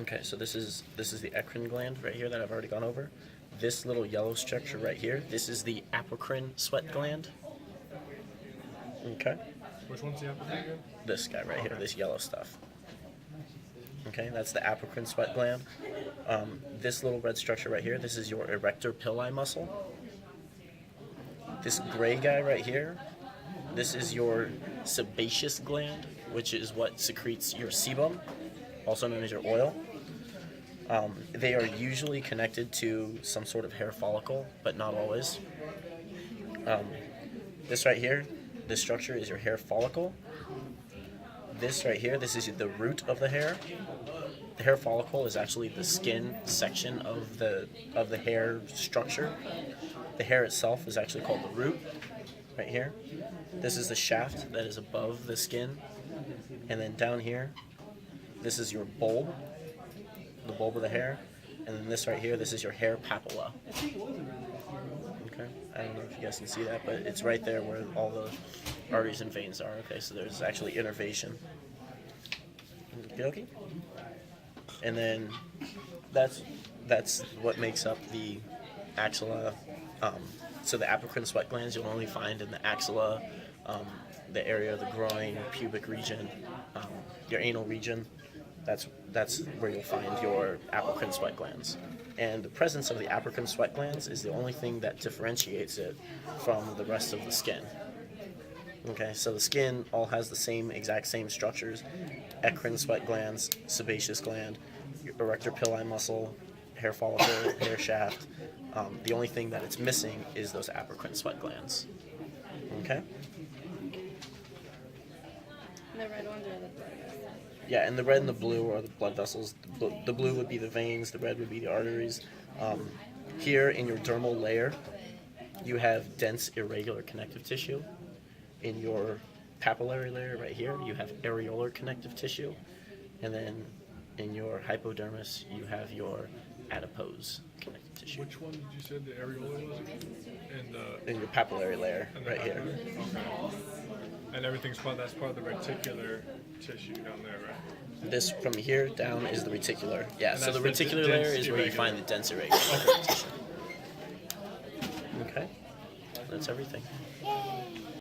Okay, so this is the eccrine gland right here that I've already gone over. This little yellow structure right here, this is the apocrine sweat gland. Okay. Which one's the apocrine again? This guy right here, this yellow stuff. Okay, that's the apocrine sweat gland. This little red structure right here, this is your erector pili muscle. This gray guy right here, this is your sebaceous gland, which is what secretes your sebum, also known as your oil. They are usually connected to some sort of hair follicle, but not always. This right here, this structure is your hair follicle. This right here, this is the root of the hair. The hair follicle is actually the skin section of the hair structure. The hair itself is actually called the root, right here. This is the shaft that is above the skin. And then down here, this is your bulb, the bulb of the hair. And then this right here, this is your hair papilla. Okay, I don't know if you guys can see that, but it's right there where all the arteries and veins are. Okay, so there's actually innervation. Okay. And then that's what makes up the axilla. So the apocrine sweat glands you'll only find in the axilla, the area of the groin, pubic region, your anal region. That's where you'll find your apocrine sweat glands. And the presence of the apocrine sweat glands is the only thing that differentiates it from the rest of the skin. Okay, so the skin all has the exact same structures: eccrine sweat glands, sebaceous gland, erector pili muscle, hair follicle, hair shaft. The only thing that it's missing is those apocrine sweat glands. Okay? The red ones are the blood vessels. Yeah, and the red and the blue are the blood vessels. The blue would be the veins, the red would be the arteries. Here in your dermal layer, you have dense irregular connective tissue. In your papillary layer right here, you have areolar connective tissue. And then in your hypodermis, you have your adipose connective tissue. Which one did you say the areola was again? And in your papillary layer right here. Okay. And everything's that's part of the reticular tissue down there, right? This from here down is the reticular. Yeah, And so the that's the reticular dense layer is where you irregular. find the dense irregular connective tissue. Okay, that's everything.